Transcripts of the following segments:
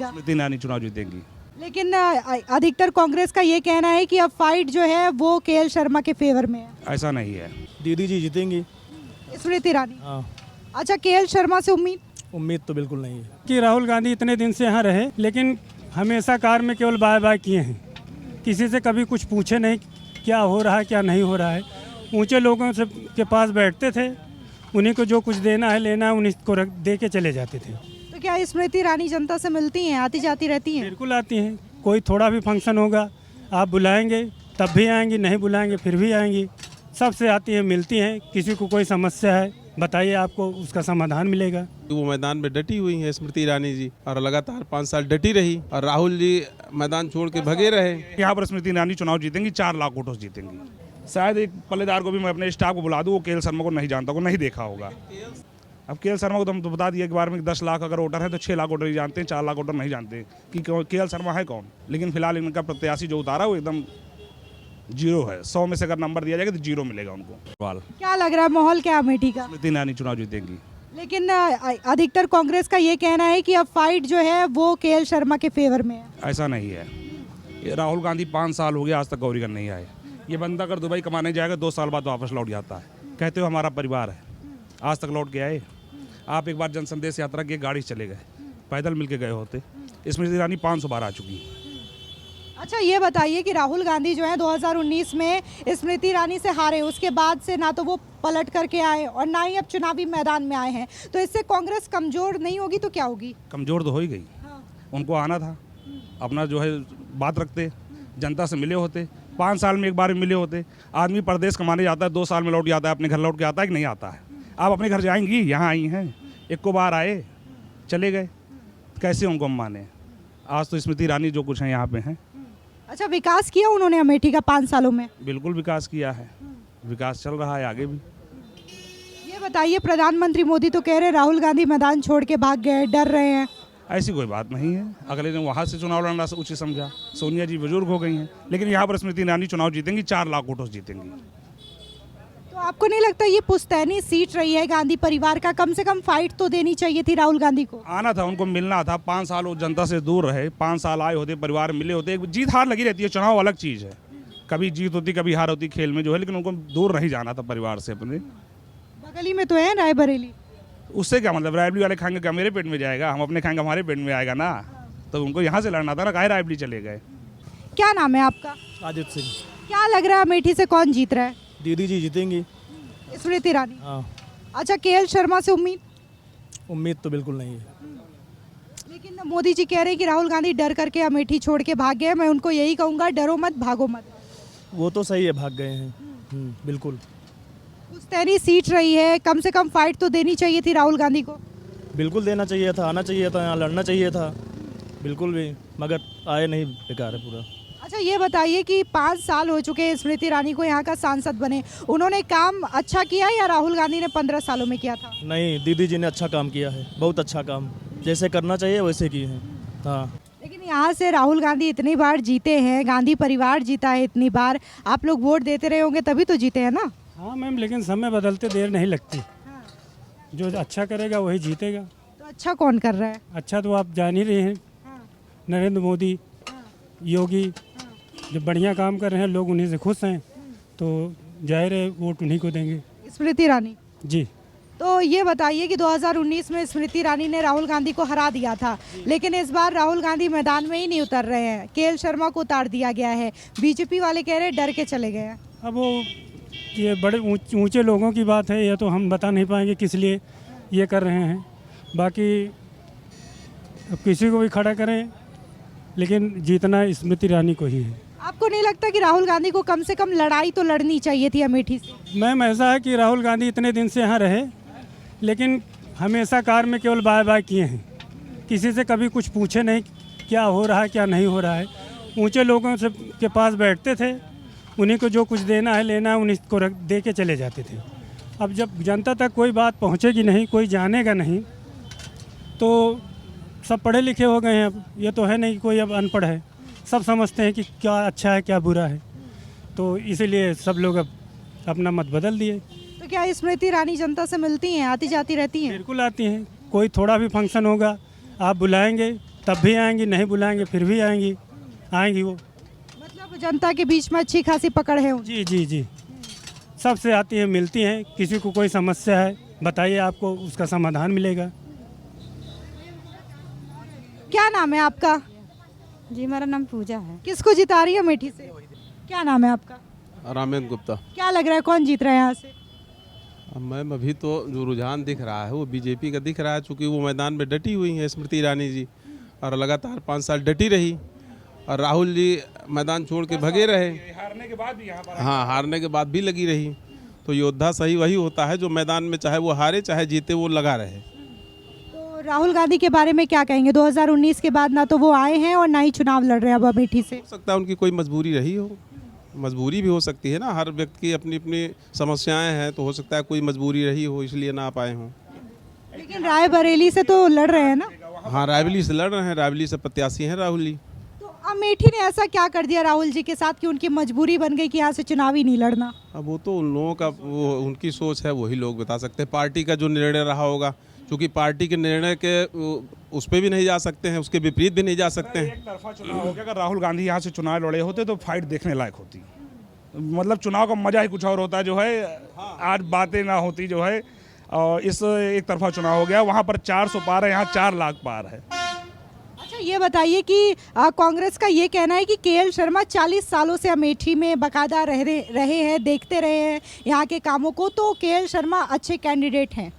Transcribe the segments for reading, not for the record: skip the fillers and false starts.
स्मृति ईरानी चुनाव जीतेंगी। लेकिन अधिकतर कांग्रेस का ये कहना है कि अब फाइट जो है वो केएल शर्मा के फेवर में है। ऐसा नहीं है। दीदी जी जीतेंगी। स्मृति ईरानी। हाँ, अच्छा, केएल शर्मा से उम्मीद तो बिल्कुल नहीं है कि राहुल गांधी इतने दिन से यहाँ रहे, लेकिन हमेशा कार में केवल बाय बाय किए हैं। किसी से कभी कुछ पूछे नहीं क्या हो रहा है क्या नहीं हो रहा है। ऊंचे लोगों से के पास बैठते थे, उन्हीं को जो कुछ देना है लेना है उन्हीं को दे के चले जाते थे। तो क्या स्मृति ईरानी जनता से मिलती हैं, आती जाती रहती हैं? बिल्कुल आती हैं। कोई थोड़ा भी फंक्शन होगा आप बुलाएंगे तब भी आएंगी, नहीं बुलाएंगे फिर भी आएंगी। सबसे आती हैं, मिलती हैं। किसी को कोई समस्या है बताइए, आपको उसका समाधान मिलेगा। वो मैदान में डटी हुई है स्मृति ईरानी जी, और लगातार 5 साल डटी रही, और राहुल जी मैदान छोड़ के भगे रहे। यहाँ पर स्मृति ईरानी चुनाव जीतेंगी, 4 लाख वोटों से जीतेंगी। शायद एक पल्लेदार को भी मैं अपने स्टाफ को बुला दूँ, वो केएल शर्मा को नहीं जानता, को नहीं देखा होगा। अब केएल शर्मा को तो हम तो बता दिया कि बार में 10 लाख अगर वोटर है तो 6 लाख वोटर ही जानते हैं, 4 लाख वोटर नहीं जानते कि केएल शर्मा है कौन। लेकिन फिलहाल इनका प्रत्याशी जो उतारा वो एकदम 0 है। 100 में से अगर नंबर दिया जाएगा तो 0 मिलेगा उनको। क्या लग रहा है माहौल क्या अमेठी का? स्मृति ईरानी चुनाव जीतेंगी। लेकिन अधिकतर कांग्रेस का ये कहना है कि अब फाइट जो है वो केएल शर्मा के फेवर में है। ऐसा नहीं है। ये राहुल गांधी 5 साल हो गया आज तक गौरीगंज नहीं आए। ये बंदा अगर दुबई कमाने जाएगा 2 साल बाद वापस लौट जाता है, कहते हो हमारा परिवार है। आज तक लौट के आए? आप एक बार जनसंदेश यात्रा की गाड़ी से चले गए, पैदल मिल के गए होते। स्मृति ईरानी 500 बार आ चुकी है। अच्छा, ये बताइए कि राहुल गांधी जो है 2019 में स्मृति ईरानी से हारे, उसके बाद से ना तो वो पलट करके आए और ना ही अब चुनावी मैदान में आए हैं, तो इससे कांग्रेस कमजोर नहीं होगी तो क्या होगी? कमजोर तो हो ही गई। उनको आना था, अपना जो है बात रखते, जनता से मिले होते, 5 साल में एक बार मिले होते। आदमी परदेश कमाने जाता है, 2 साल में लौट जाता है, अपने घर लौट के आता है कि नहीं आता है? आप अपने घर जाएंगी? यहाँ आई हैं, एक को बार आए चले गए, कैसे उनको हम माने? आज तो स्मृति ईरानी जो कुछ है यहाँ पे हैं। अच्छा, विकास किया उन्होंने अमेठी का 5 सालों में? बिल्कुल विकास किया है, विकास चल रहा है आगे भी। ये बताइए, प्रधानमंत्री मोदी तो कह रहे राहुल गांधी मैदान छोड़ के भाग गए, डर रहे हैं। ऐसी कोई बात नहीं है। अगले दिन वहाँ से चुनाव लड़ना उचित समझा। सोनिया जी बुजुर्ग हो गई हैं, लेकिन यहाँ पर स्मृति ईरानी चुनाव जीतेंगी, 4 लाख वोटों से जीतेंगी। तो आपको नहीं लगता ये पुश्तैनी सीट रही है गांधी परिवार का? कम से कम फाइट तो देनी चाहिए थी राहुल गांधी को। आना था, उनको मिलना था। 5 साल वो जनता से दूर रहे, 5 साल आए होते, परिवार मिले होते। जीत हार लगी रहती है, चुनाव अलग चीज़ है। कभी जीत होती कभी हार होती खेल में जो है, लेकिन उनको दूर नहीं जाना था परिवार से अपने। बगल ही में तो है रायबरेली। उससे क्या मतलब? रायबरेली वाले खाएंगे क्या मेरे पेट में जाएगा? हम अपने खाएंगे हमारे पेट में आएगा ना। तो उनको यहाँ से लड़ना था ना, काहे रायबरेली चले गए? क्या नाम है आपका? आदित्य सिंह। क्या लग रहा है अमेठी से कौन जीत रहा है? दीदी जी जीतेंगी। स्मृति ईरानी। हाँ, अच्छा, केएल शर्मा से उम्मीद तो बिल्कुल नहीं है। लेकिन मोदी जी कह रहे हैं कि राहुल गांधी डर करके अमेठी छोड़ के भाग गए। मैं उनको यही कहूँगा, डरो मत भागो मत। वो तो सही है, भाग गए हैं। बिल्कुल। पुश्तैनी सीट रही है, कम से कम फाइट तो देनी चाहिए थी राहुल गांधी को। बिल्कुल देना चाहिए था, आना चाहिए था, यहाँ लड़ना चाहिए था, बिल्कुल भी, मगर आए नहीं, बेकार है पूरा। अच्छा, ये बताइए कि 5 साल हो चुके हैं स्मृति ईरानी को यहाँ का सांसद बने, उन्होंने काम अच्छा किया या राहुल गांधी ने 15 सालों में किया था? नहीं, दीदी जी ने अच्छा काम किया है, बहुत अच्छा काम, जैसे करना चाहिए वैसे किए हैं। हाँ, लेकिन यहाँ से राहुल गांधी इतनी बार जीते हैं, गांधी परिवार जीता है इतनी बार, आप लोग वोट देते रहे होंगे तभी तो जीते हैं ना? हाँ मैम, लेकिन समय बदलते देर नहीं लगती। जो अच्छा करेगा वही जीतेगा। तो अच्छा कौन कर रहा है? अच्छा तो आप जान ही रहे हैं, नरेंद्र मोदी, योगी, जब बढ़िया काम कर रहे हैं लोग उन्हीं से खुश हैं, तो जाहिर है वोट उन्हीं को देंगे। स्मृति ईरानी जी। तो ये बताइए कि 2019 में स्मृति ईरानी ने राहुल गांधी को हरा दिया था, लेकिन इस बार राहुल गांधी मैदान में ही नहीं उतर रहे हैं, केएल शर्मा को उतार दिया गया है। बीजेपी वाले कह रहे हैं डर के चले गए हैं। अब वो ये बड़े ऊंचे लोगों की बात है, यह तो हम बता नहीं पाएंगे किस लिए ये कर रहे हैं। बाकी अब किसी को भी खड़ा करें, लेकिन जीतना स्मृति ईरानी को ही है। आपको नहीं लगता कि राहुल गांधी को कम से कम लड़ाई तो लड़नी चाहिए थी अमेठी से? मैम, ऐसा है कि राहुल गांधी इतने दिन से यहाँ रहे, लेकिन हमेशा कार में केवल बाय बाय किए हैं। किसी से कभी कुछ पूछे नहीं क्या हो रहा है क्या नहीं हो रहा है। ऊंचे लोगों से के पास बैठते थे, उन्हीं को जो कुछ देना है लेना है उन्हीं को दे के चले जाते थे। अब जब जनता तक कोई बात पहुंचेगी नहीं, कोई जानेगा नहीं, तो सब पढ़े लिखे हो गए हैं। अब ये तो है नहीं कि कोई अब अनपढ़ है, सब समझते हैं कि क्या अच्छा है क्या बुरा है, तो इसीलिए सब लोग अब अपना मत बदल दिए। तो क्या स्मृति ईरानी जनता से मिलती हैं, आती जाती रहती हैं? बिल्कुल आती हैं। कोई थोड़ा भी फंक्शन होगा आप बुलाएंगे तब भी आएंगी, नहीं बुलाएंगे फिर भी आएंगी वो। मतलब जनता के बीच में अच्छी खासी पकड़ है उनकी। जी जी जी, सबसे आती हैं, मिलती हैं, किसी को कोई समस्या है बताइए, आपको उसका समाधान मिलेगा। क्या नाम है आपका? जी मेरा नाम पूजा है। किसको जिता रही है अमेठी से? क्या नाम है आपका? रामेंद्र गुप्ता। क्या लग रहा है कौन जीत रहा है यहाँ से? मैम अभी तो जो रुझान दिख रहा है वो बीजेपी का दिख रहा है, चूँकि वो मैदान में डटी हुई है स्मृति ईरानी जी, और लगातार 5 साल डटी रही, और राहुल जी मैदान छोड़ के भगे रहे, हारने के बाद भी यहाँ पर हाँ हारने के बाद भी लगी रही। तो योद्धा सही वही होता है जो मैदान में चाहे वो हारे चाहे जीते वो लगा रहे। तो राहुल गांधी के बारे में क्या कहेंगे? 2019 के बाद ना तो वो आए हैं और ना ही चुनाव लड़ रहे हैं अब अमेठी से। हो सकता है उनकी कोई मजबूरी रही हो, मजबूरी भी हो सकती है ना, हर व्यक्ति की अपनी अपनी समस्याएं हैं, तो हो सकता है कोई मजबूरी रही हो इसलिए ना आ पाए हों। लेकिन रायबरेली से तो लड़ रहे हैं ना। हाँ रायबरेली से लड़ रहे हैं, रायबरेली से प्रत्याशी हैं राहुल जी। तो अमेठी ने ऐसा क्या कर दिया राहुल जी के साथ कि उनकी मजबूरी बन गई कि यहाँ से चुनाव ही नहीं लड़ना? अब वो तो उन लोगों का वो उनकी सोच है, वही लोग बता सकते हैं। पार्टी का जो निर्णय रहा होगा, क्योंकि पार्टी के निर्णय के उस पर भी नहीं जा सकते हैं, उसके विपरीत भी नहीं जा सकते हैं। एक तरफा चुनाव हो गया। अगर राहुल गांधी यहाँ से चुनाव लड़े होते तो फाइट देखने लायक होती। मतलब चुनाव का मजा ही कुछ और होता है जो है, आज बातें ना होती जो है। और इस एक तरफा चुनाव हो गया, वहाँ पर 400 पार है, यहाँ 4 लाख पार है। अच्छा ये बताइए कि कांग्रेस का ये कहना है कि केएल शर्मा 40 सालों से अमेठी में बाकायदा रहे हैं, देखते रहे हैं यहाँ के कामों को, तो केएल शर्मा अच्छे कैंडिडेट हैं।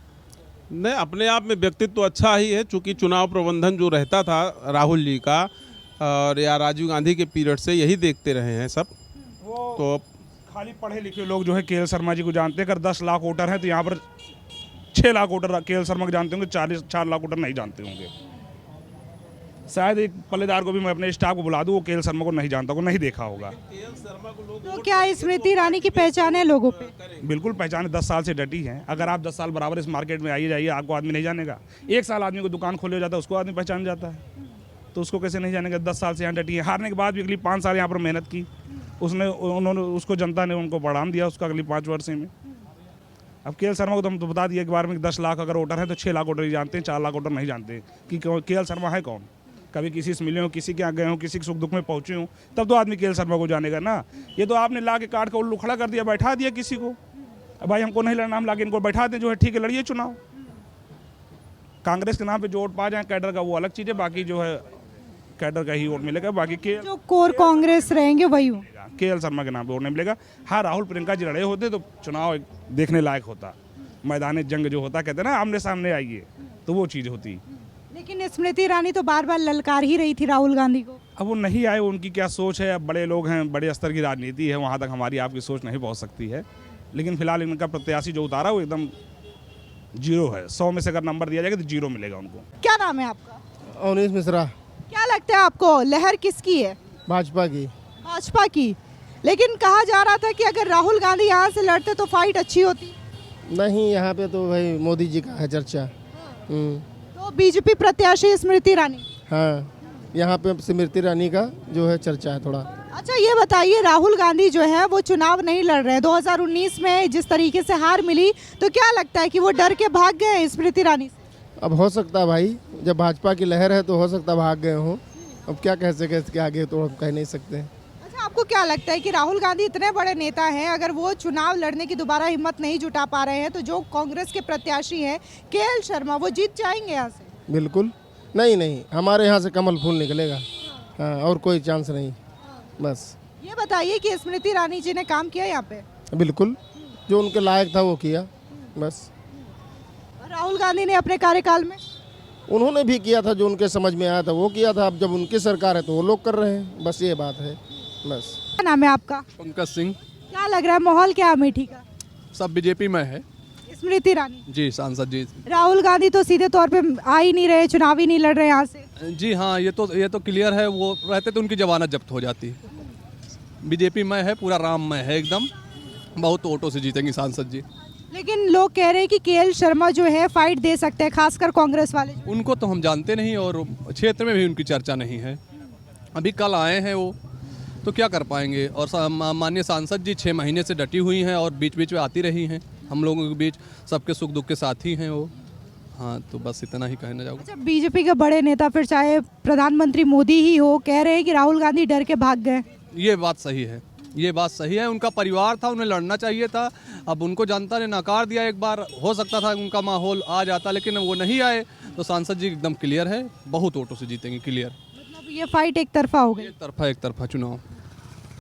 नहीं, अपने आप में व्यक्तित्व तो अच्छा ही है, चूँकि चुनाव प्रबंधन जो रहता था राहुल जी का और या राजीव गांधी के पीरियड से यही देखते रहे हैं सब। तो खाली पढ़े लिखे लोग जो है केएल शर्मा जी को जानते हैं। अगर 10 लाख वोटर हैं तो यहाँ पर 6 लाख वोटर केएल शर्मा को जानते होंगे, 4 लाख वोटर नहीं जानते होंगे। शायद एक पल्लेदार को भी मैं अपने स्टाफ को बुला दूं, वो केएल शर्मा को नहीं जानता, को नहीं देखा होगा। तो क्या स्मृति ईरानी की पहचान है लोगों पे? बिल्कुल पहचान है, 10 साल से डटी है। अगर आप 10 साल बराबर इस मार्केट में आइए जाइए, आपको आदमी नहीं जानेगा। 1 साल आदमी को दुकान खोले हो जाता है, उसको आदमी पहचान जाता है, तो उसको कैसे नहीं जानेगा? 10 साल से यहाँ डटी है। हारने के बाद भी अगली 5 साल यहाँ पर मेहनत की, उन्होंने उसको जनता ने उनको बढ़ाम दिया उसका अगली 5 वर्ष में। अब केएल शर्मा को तो हम तो बता दिया एक बार में 10 लाख अगर वोटर है तो 6 लाख वोटर ही जानते हैं, 4 लाख वोटर नहीं जानते कि केएल शर्मा है कौन। कभी किसी से मिले हो, किसी के यहाँ गए हो, किसी के सुख दुख में पहुँचे हो, तब तो आदमी केएल शर्मा को जानेगा ना। ये तो आपने ला के काट के उल्लू खड़ा कर दिया, बैठा दिया किसी को। अब भाई हमको नहीं लड़ना, हम ला के इनको बैठा दें, जो है ठीक है लड़िए चुनाव। कांग्रेस के नाम पे जो वोट पा जाए कैडर का वो अलग चीज़ है, बाकी जो है कैडर का ही वोट मिलेगा। बाकी जो कोर कांग्रेस रहेंगे वही हो। केएल शर्मा के नाम पे वोट नहीं मिलेगा। हाँ राहुल प्रियंका जी लड़े होते तो चुनाव देखने लायक होता, मैदान जंग जो होता, कहते हैं ना आमने सामने आइए, तो वो चीज़ होती। लेकिन स्मृति ईरानी तो बार बार ललकार ही रही थी राहुल गांधी को। अब वो नहीं आए, उनकी क्या सोच है। अब बड़े लोग हैं, बड़े स्तर की राजनीति है, वहाँ तक हमारी आपकी सोच नहीं पहुँच सकती है। लेकिन फिलहाल इनका प्रत्याशी जो उतारा वो एकदम 0 है। 100 में से अगर नंबर दिया जाएगा तो 0 मिलेगा उनको। क्या नाम है आपका? अवनीश मिश्रा। क्या लगता है आपको लहर किसकी है? भाजपा की। भाजपा की। लेकिन कहा जा रहा था कि अगर राहुल गांधी यहाँ से लड़ते तो फाइट अच्छी होती। नहीं, यहाँ पे तो भाई मोदी जी का है चर्चा। तो बीजेपी प्रत्याशी स्मृति ईरानी। हाँ, यहाँ पे स्मृति ईरानी का जो है चर्चा है थोड़ा। अच्छा ये बताइए राहुल गांधी जो है वो चुनाव नहीं लड़ रहे हैं। 2019 में जिस तरीके से हार मिली, तो क्या लगता है कि वो डर के भाग गए स्मृति ईरानी से? अब हो सकता है भाई, जब भाजपा की लहर है तो हो सकता है भाग गए हों। अब क्या कह सके इसके आगे, तो हम कह नहीं सकते। अच्छा आपको क्या लगता है कि राहुल गांधी इतने बड़े नेता हैं, अगर वो चुनाव लड़ने की दोबारा हिम्मत नहीं जुटा पा रहे हैं तो जो कांग्रेस के प्रत्याशी हैं केएल शर्मा, वो जीत जाएंगे यहाँ से? बिल्कुल नहीं, हमारे यहाँ से कमल फूल निकलेगा। हाँ, और कोई चांस नहीं। बस ये बताइए कि स्मृति ईरानी जी ने काम किया यहाँ पे? बिल्कुल, जो उनके लायक था वो किया बस। राहुल गांधी ने अपने कार्यकाल में? उन्होंने भी किया था, जो उनके समझ में आया था वो किया था। अब जब उनकी सरकार है तो वो लोग कर रहे हैं, बस ये बात है बस। क्या नाम है आपका? पंकज सिंह। क्या लग रहा है माहौल क्या है अमेठी का? सब बीजेपी में है। स्मृति ईरानी जी, सांसद जी। राहुल गांधी तो सीधे तौर पे आ ही नहीं रहे, चुनाव ही नहीं लड़ रहे यहाँ से। जी हाँ, ये तो क्लियर है। वो रहते तो उनकी जमानत जब्त हो जाती। बीजेपी में है, पूरा राम में है एकदम। बहुत वोटों से जीतेंगी सांसद जी। लेकिन लोग कह रहे हैं कि केएल शर्मा जो है फाइट दे सकते हैं, खासकर कांग्रेस वाले। उनको तो हम जानते नहीं और क्षेत्र में भी उनकी चर्चा नहीं है। अभी कल आए हैं वो, तो क्या कर पाएंगे। और माननीय सांसद जी 6 महीने से डटी हुई हैं और बीच बीच में आती रही हैं हम लोगों के बीच, सबके सुख दुख के साथी हैं वो। हाँ, तो बस इतना ही कहना चाहूँगा। अच्छा, बीजेपी के बड़े नेता फिर चाहे प्रधानमंत्री मोदी ही हो, कह रहे हैं कि राहुल गांधी डर के भाग गए। ये बात सही है, ये बात सही है। उनका परिवार था, उन्हें लड़ना चाहिए था। अब उनको जनता ने नकार दिया। एक बार हो सकता था उनका माहौल आ जाता, लेकिन वो नहीं आए। तो सांसद जी एकदम क्लियर है, बहुत वोटों से जीतेंगे, क्लियर। मतलब ये फाइट एक तरफा हो गई। एक तरफा चुनाव।